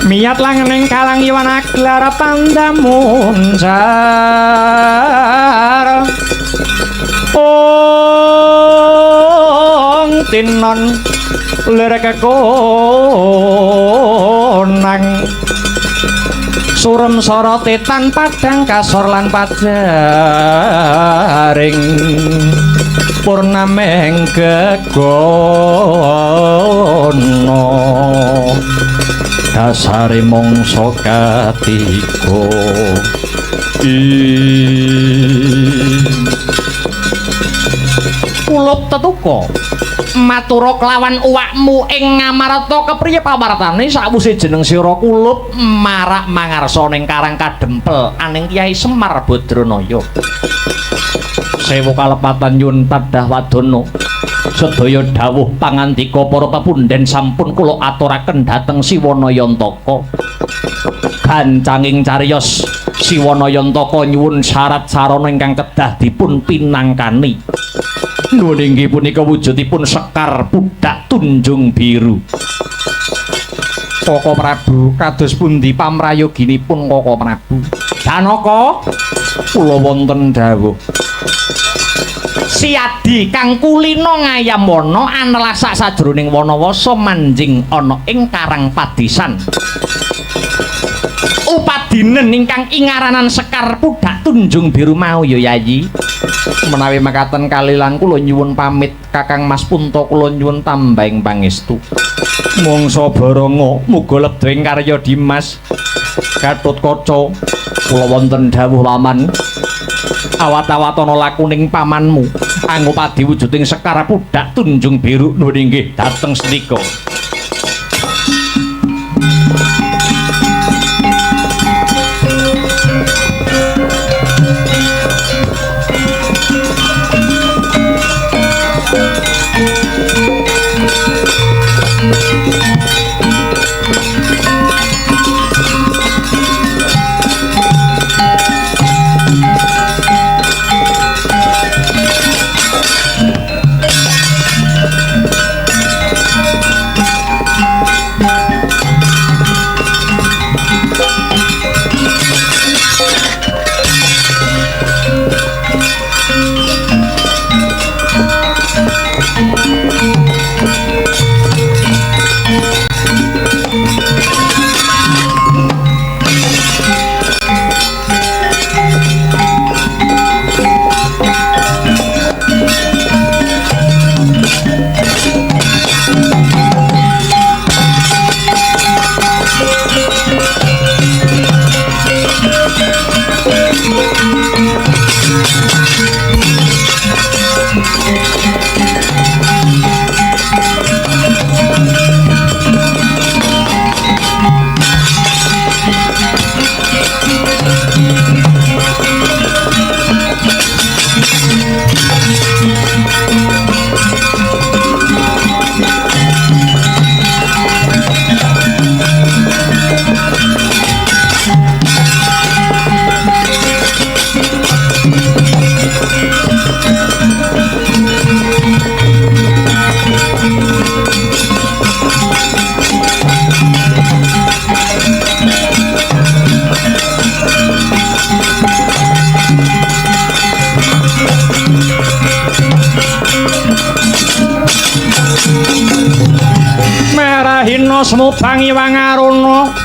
Miat langening kalang iwan aglar pandamuncar ong tinon lir kekonang surem soroti tan padang kasor lan pajaring purnameng gegono dasare mangsa katiga kulup tetuka matura kelawan uwakmu ing Ngamarta kepriye pawartane sakwise jeneng sira kulup marak mangarsa ning Karang Kadempel aning Kyai Semar Badranaya sewu kalepatan nyun tadah wadana sedaya dawuh pangandika para pepundhen sampun kula aturaken dhateng Siwana Yantaka gancanging cariyos Siwanayantaka nyuwun syarat sarana ingkang kedah dipun pinangkani. Nuwun inggih punika wujudipun Sekar Pudhak Tunjung Biru. Koko Prabu kados pundi pamrayoginipun Koko Prabu? Janaka kula wonten dawuh. Siadi kang kulina ngayam wana anelasak sajroning wanawasa manjing ana ing Karang Padisan. Upadinen ingkang ingaranan Sekar Pudhak Tunjung Biru mau ya Yayi. Menawi mekaten kalilan kula nyuwun pamit Kakang Mas Punta, kula nyuwun tambahing pangestu. Mangsa baranga muga lebda ing karya Dimas Gatotkaca. Kula wonten dawuh laman awat-awatono lakuning pamanmu angupadi wujuding Sekar Pudhak Tunjung Biru. Nuwun inggih dhateng senika. Merahina semubangi wangaruna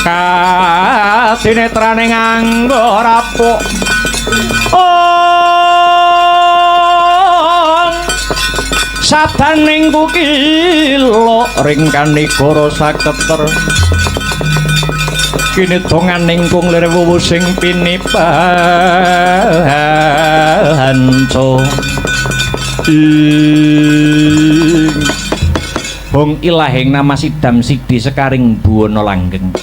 katinetrane nganggo rapuk. Sadaning kukila ringkan negara saketer kini donganing kung lir wuwu sing pinibanco Bong ilahing nama Sidam Sidi Sekaring Buwana Langgeng.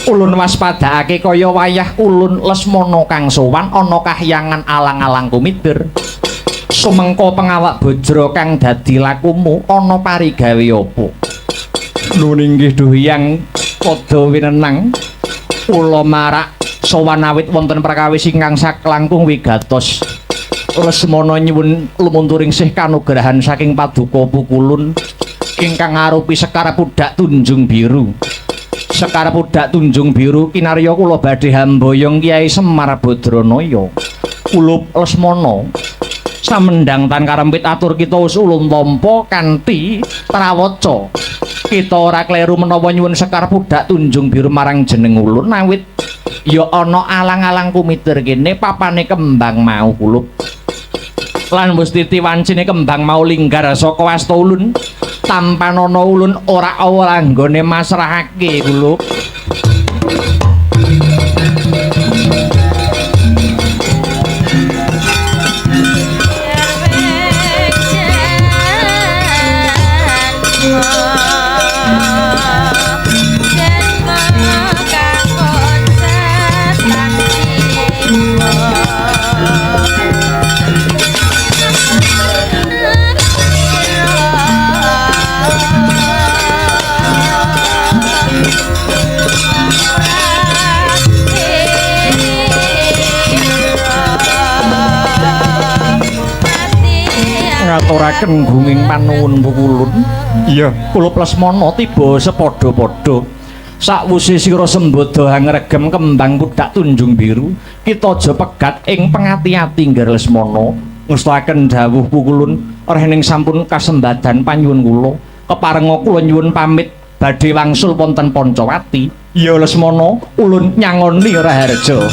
Ulun waspadakake kaya wayah ulun Lesmana kang sowan ana kahyangan alang-alang kumitir. Sumengko pengawak bojro kang dadi lakumu ana parigawe apa? Nuwun inggih Duh Hyang padha winenang kula marak sowan awit wonten prakawis ingkang saklangkung wigatos. Lesmana nyuwun lumunturing sih kanugrahan saking Paduka Pukulun ingkang arupi Sekar Pudhak Tunjung Biru. Sekar Pudhak Tunjung Biru kinarya kula badhe hamboyong Kyai Semar Badranaya. Kula Lesmana samendang tan karempit atur kita usulun tampa kanthi trawaca. Kita ora kleru menawa nyuwun Sekar Pudhak Tunjung Biru marang jeneng ulun awit ya ana alang-alang kumitir kene papane kembang mau kulup. Lan wis titiwancine kembang mau linggar saka wasta ulun. Tampanono ulun ora anggone masrahake kulup. ngaturaken gunging panuwun pukulun. Iya, kula Lesmana tiba sepadha-padha. Sakwise sira sembada hangregem kembang pudak tunjung biru, kita aja pegat ing pengati-ati Ngger Lesmana. Ngestakaken dawuh pukulun, rening sampun kasembadan panyuwun kula. Keparenga kula nyuwun pamit badhe wangsul wonten Pancawati. Ya Lesmana, ulun nyangoni Raharja.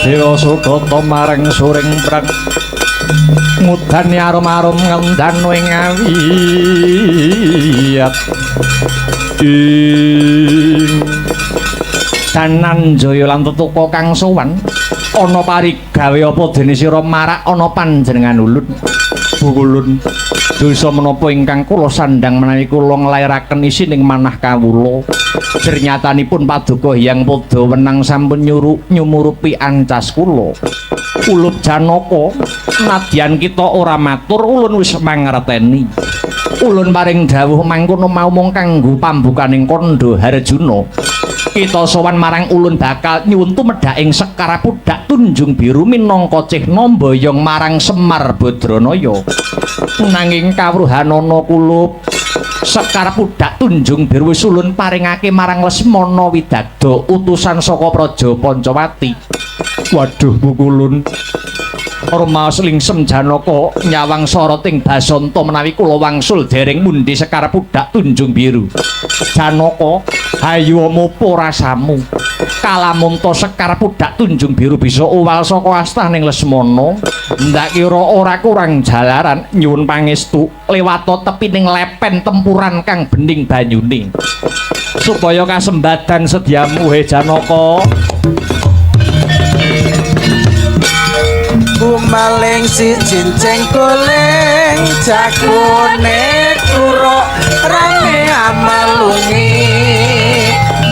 Dewa Sugata marang suring prang ngudani arum-arum ngendan ing awiyat ing danan jaya lan tetuka kang sowan ana parigawe apa dene sira marak ana panjenengan ulun pukulun dosa menapa ingkang kula sandhang menawi kula nglairaken isining manah kawula jernyatanipun paduka hyang padha wenang sampun nyumurupi ancas kula ulup Janaka nadyan kita ora matur ulun wis mangerteni ulun paring dawuh mangkono mau mung kanggo pambukaning kandha Harjuna kita sowan marang ulun bakal nyuwun tumedhak ing Sekar Pudak Tunjung Biru minangka cihna mboyong marang Semar Badranaya nanging kawruhanana kulup Sekar Pudak Tunjung Biru wis ulun paringake marang Lesmana Widagda utusan saka Praja Pancawati. Waduh pukulun Ormaos lingsem Janaka nyawang soroting Basanta menawi kula wangsul dereng mundi Sekar Pudak Tunjung Biru. Janaka hayu mopo rasamu kalamunta Sekar Pudak Tunjung Biru bisa uwal saka astaning Lesmana ndak kira ora kurang jalaran nyuwun pangestu liwata tepining lepen tempuran kang bening banyune supaya kasembadan sediamu he Janaka. Kumaling si cinceng kuling jakune turuk rame amalungi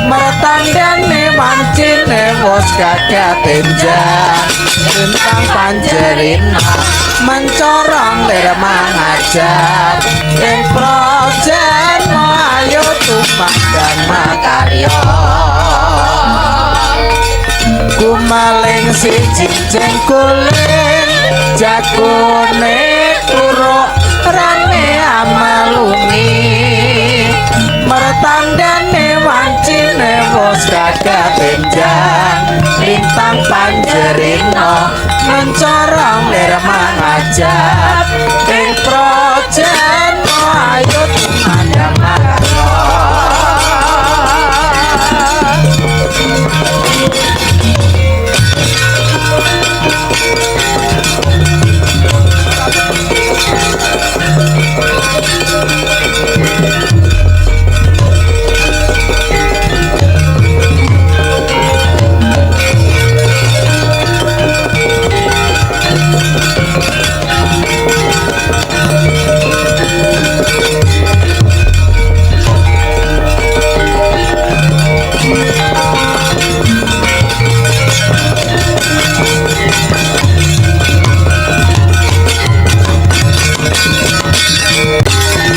mertandane wancine wos kagatenjang tentang panjerina mencorong lir mangajab ing projen ayo tumandang makarya kumaling si cinceng kuling jakune turuk rame amalungi mertandane wancine wos kagatenjang lintang panjerina mencorong lir mangajab ing projen ayo tumandang makarya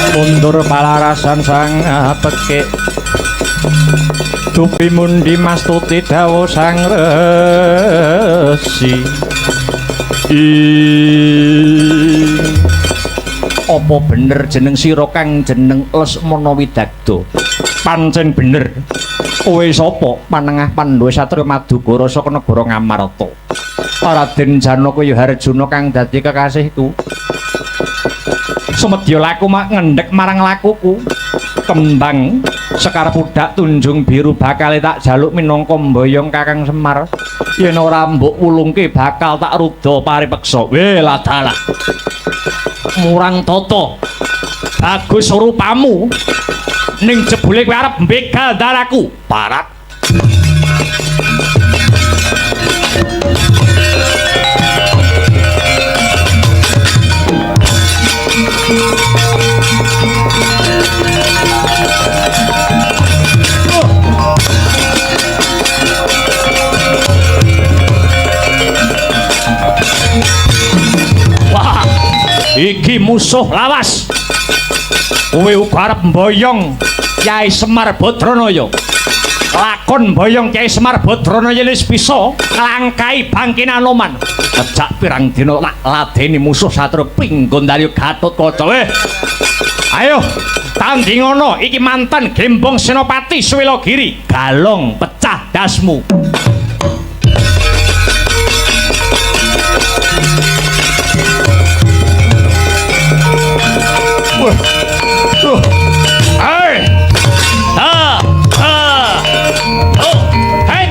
mundur palarasan sang tekik tupi mundi mastuti dawuh sang resi apa bener jeneng sira kang jeneng Lesmana Widagda pancen bener kowe sapa panengah Pandhawa satriya Madukara saka negara Ngamarta Raden Janaka ya Harjuna kang dadi kekasihku sumedya laku mak ngendhek marang lakuku kembang Sekar Pudak Tunjung Biru bakal tak jaluk minangka mboyong Kakang Semar. Yen ora mbok wulungke bakal tak rudha paripeksa. Weh ladalah. Murang tata. Bagus rupamu. Ning jebule kowe arep mbegal daraku. Parat. Wah, iki musuh lawas. Kowe uga arep mboyong Kyai Semar Badranaya. Lakon mboyong Kyai Semar Badranaya wis bisa nglangkai bangkine Anoman. Kejak pirang dina tak ladeni musuh Satru Pinggondari Gatotkaca. Ayo, tandingono iki mantan Gembong Senopati Swelagiri. Galong pecah dasmu. Hey! Ha! Ha! Oh! Hey!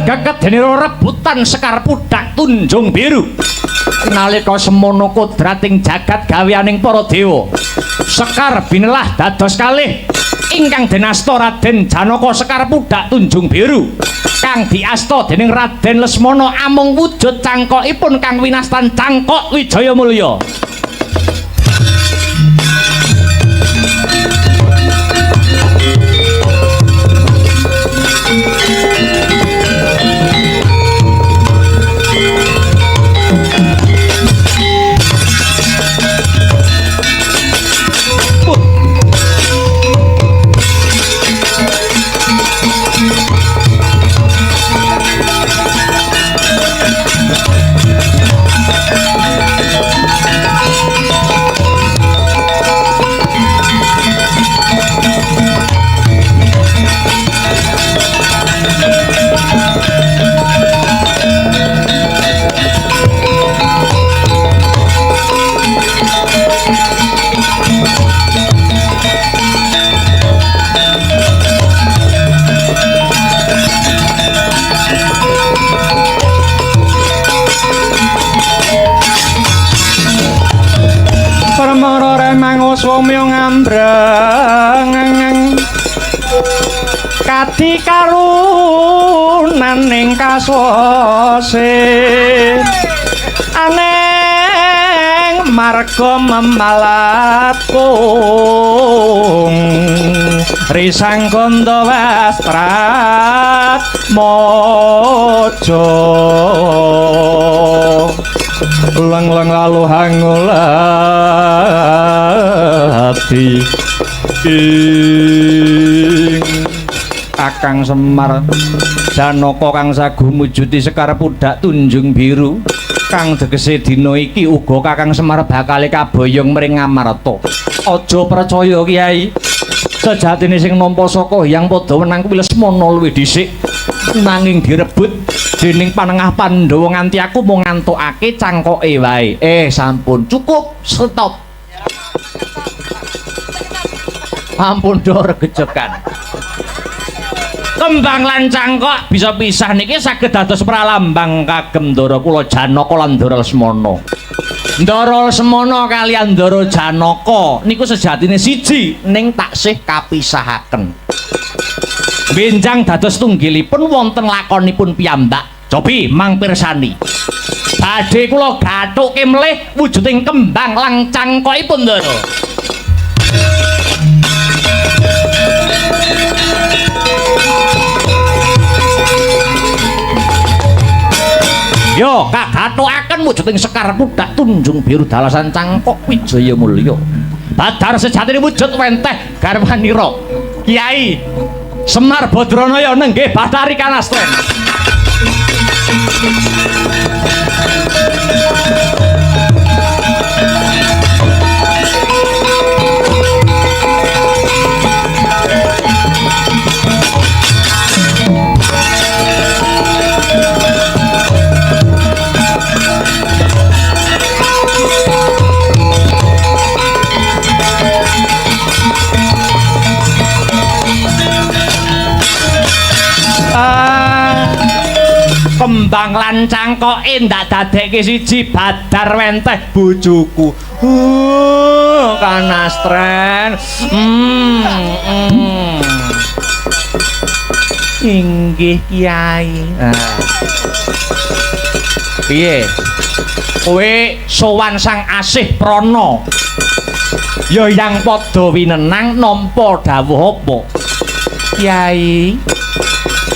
Gagat deniro rebutan Sekar Pudak Tunjung Biru. Nalika semono kodrating jagat gaweaning para dewa, Sekar binelah dados kalih ingkang dinasta Raden Janaka Sekar Pudak Tunjung Biru kang diasta dening Raden Lesmana amung wujud cangkokipun kang winastan Cangkok Wijaya Mulya. Swamya ngambrang kati karunaning kaswase aneng marga memalatkung risang gondo wastrat mojo leng-leng lalu hangulati ing Kakang Semar Janaka kang sagu mujuti Sekar Pudak Tunjung Biru kang tegese dina iki uga Kakang Semar bakal kaboyong mring Ngamarta. Aja percaya Kyai, sejatine sing nampa saka Hyang padha wenang kuwi Lesmana luwih dhisik nanging direbut dening panengah Pandhawa nganti aku mung ngantukake cangkoke wae. Sampun cukup, stop. Ampun dor gejekan. Kembang lan cangkok bisa pisah niki saged dados pralambang kagem Ndara kula Janaka lan Ndara Lesmana. Ndara Lesmana kaliyan Ndara Janaka niku sejatine siji ning taksih kapisahaken. Benjang dados tunggilipun wonten lakonipun piyambak. Cobi mang pirsani. Badhe kula gathuke mlih wujuding kembang lan cangkokipun Ndara. Yo, kagathukaken wujuding Sekar Pudak Tunjung Biru Dalasan Cangkok Wijaya Mulya. Badar sejatine wujud wenteh garwanira Kyai Semar Badranaya nenggih Bathari Kanastren. Kembang lan cangkoke ndak dadekke siji Badar wenteh bojoku. Kanastren. Inggih Kyai. Piye? Kowe sowan Sang Asih Prana. Ya yang padha winenang nampa dawuh apa? Kyai,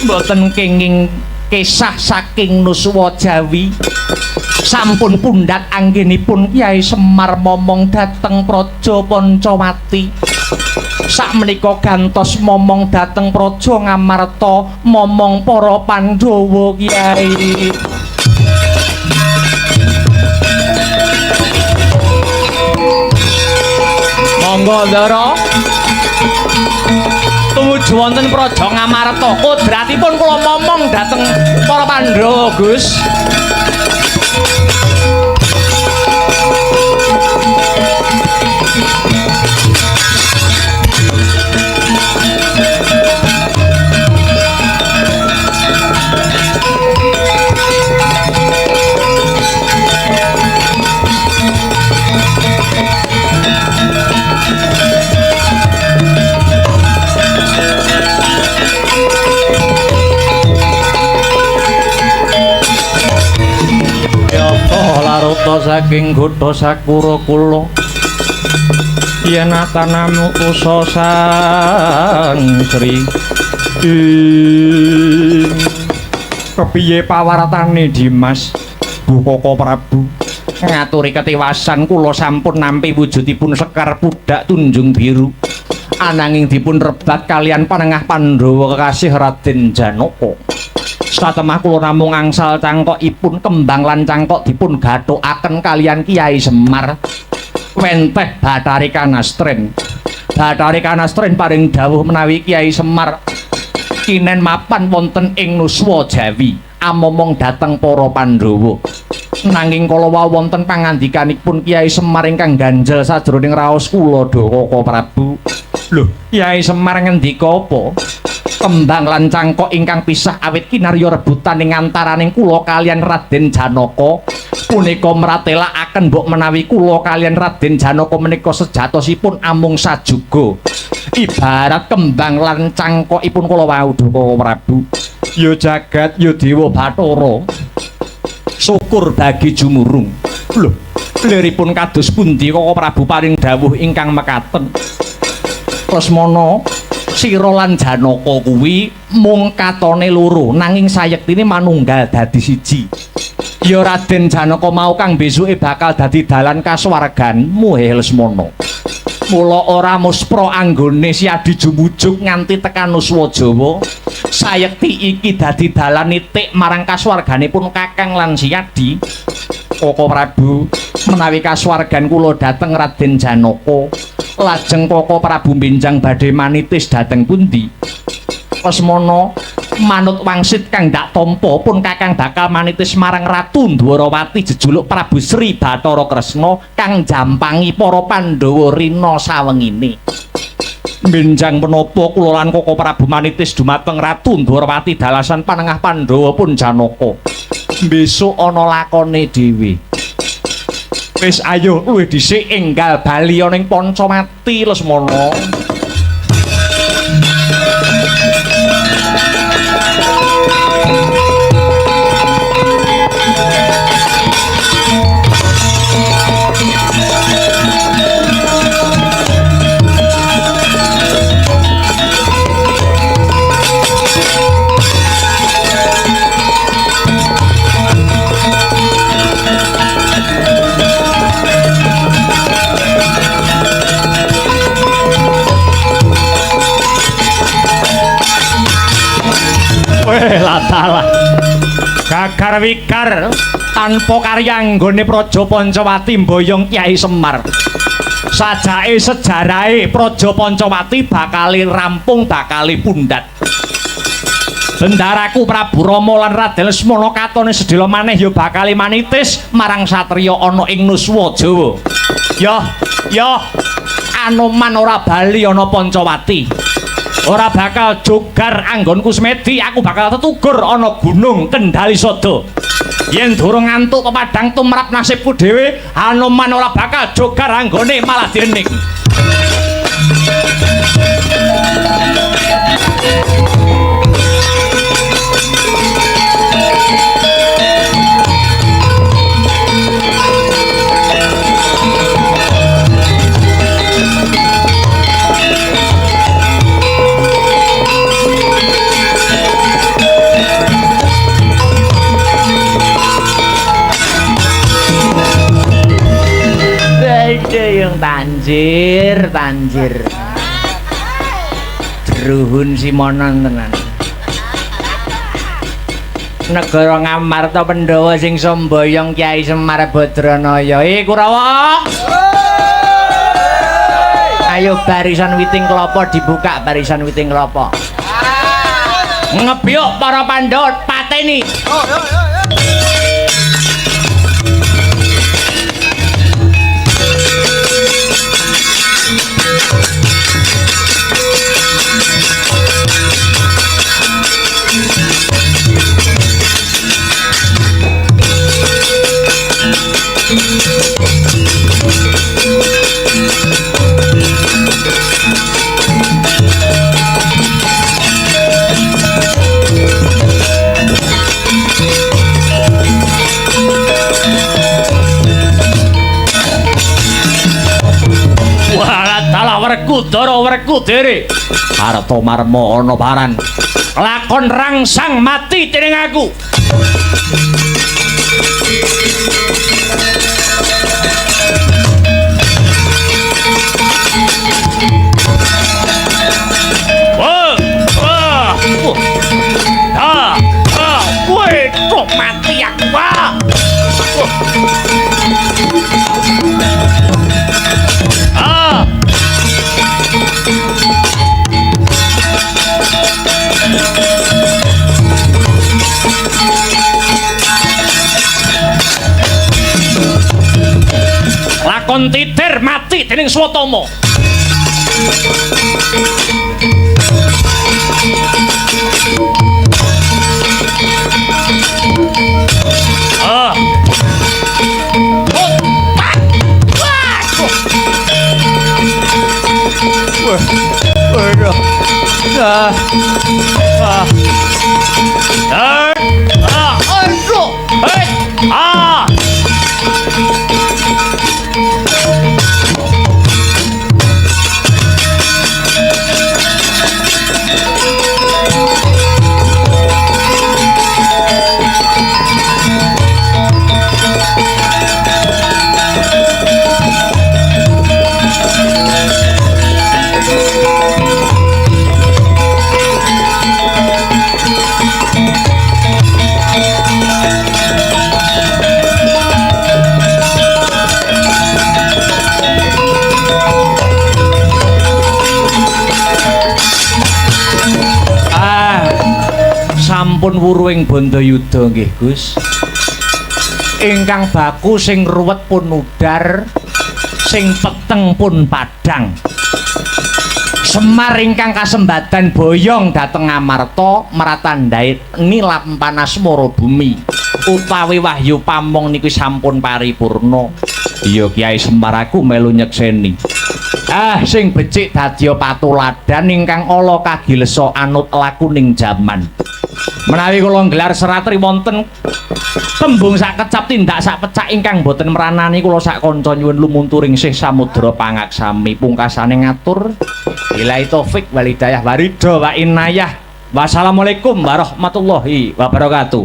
mboten kenging kisah saking Nuswa Jawi. Sampun pundhak anggenipun Kyai Semar momong dhateng Praja Pancawati. Sakmenika gantos momong dhateng Praja Ngamarta momong para Pandhawa Kyai. Monggo Ndara. Tumuju wonten Praja Ngamarta. Kodratipun kula momong dhateng para Pandhawa, Gus. Laruta saking Gotha Sakura kula yen atanamu usa sang Sri. Kepiye pawartane Dimas Bukaka Prabu? Ngaturi ketiwasan kula sampun nampi wujudipun Sekar Pudak Tunjung Biru ananging dipun rebat kalian panengah Pandhawa kekasih Raden Janaka. Satemah kula namung angsal cangkokipun kembang lan cangkok dipun gathukaken kalian Kyai Semar wenteh Bathari Kanastren. Bathari Kanastren paring dawuh menawi Kyai Semar kinen mapan wonten ing Nuswa Jawi amomong dhateng para Pandhawa. Nanging kala wonten pangandikanipun Kyai Semar ingkang ganjel sajroning raos kula Dawaka Prabu. Lho, Kyai Semar ngendika apa? Kembang lan cangkok ingkang pisah awit kinarya rebutan ing antaraning kula kalian Raden Janaka punika mratelakaken mbok menawi kula kalian Raden Janaka menika sejatosipun amung sajuga. Ibarat kembang lan cangkokipun kula wau Dawaka Prabu. Ya jagat ya Dewa Bathara. Syukur bagi jumurung. Lho, liripun kados pundi Kaka Prabu paring dawuh ingkang mekaten? Lesmana Sira lan Janaka kuwi mung katone loro nanging sayektine manunggal dadi siji. Ya Raden Janaka mau kang besuke bakal dadi dalan kasuwargan muhe Lesmana. Mula ora muspra anggone siadi jumujuk nganti tekan Nuswa Jawa. Sayekti iki dadi dalan nitik marang kasuwarganipun Kakang lan Siadi. Kaka Prabu, menawi kasuwargan kula dhateng Raden Janaka, lajeng Kaka Prabu benjang badhe manitis dhateng pundi? Lesmana, manut wangsit kang dak tampa pun Kakang bakal manitis marang Ratu Dwarawati jejuluk Prabu Sri Bathara Kresna kang jampangi para Pandhawa rina sawengine. Benjang menapa kula lan Kaka Prabu manitis dumateng Ratu Dwarawati dalasan panengah Pandhawa pun Janaka. Besok ana lakone dhewe. Wis ayo luwih dhisik enggal bali ana ing Pancamati Lesmana. Weh latalah. Gagar wigar tanpa karya anggone Praja Pancawati mboyong Kyai Semar. Sajake sejarahe Praja Pancawati bakali rampung bakali pundhat. Bendaraku Prabu Rama lan Raden Lesmana katone sedhela maneh ya bakali manitis marang satriya ana ing Nuswa Jawa. Ya Anoman ora bali ana Pancawati. Ora bakal jogar anggonku semedi, aku bakal tetugur ana Gunung Kendalisada. Yen durung ngantuk pepadang tumrap nasibku dhewe, Anoman ora bakal jogar anggone malah diening. Yang tanjir Druhun Simonon tenan negara Ngamarta Pandhawa sing somboyong Kyai Semar Badranaya. Kurawa ayo barisan witing kelapa dibuka, barisan witing kelapa ngebyuk para Pandhawa pateni. Dara Werkudara Harta marma ana paran lakon rangsang mati dening aku. Mati aku. Lakon titir mati dening Swatama. Sampun wuruing Bandayuda nggih Gus. Ingkang baku sing ruwet pun udar, sing peteng pun padang. Semar ingkang kasembadan boyong dhateng Ngamarta maratandhai nilap panas mara bumi. Utawi wahyu pamong niku sampun paripurna. Iya Kyai Semar aku melu nyekseni. Sing becik dadya patuladan ingkang ala kagilesa anut lakuning jaman. Menawi kula nggelar seratri wonten tembung sak kecap tindak sak pecak ingkang boten meranani kula sak kanca nyuwun lumunturing sih samudra pangaksami pungkasane ngatur billahi taufik wal hidayah waridho wa inayah. Wassalamualaikum warahmatullahi wabarakatuh.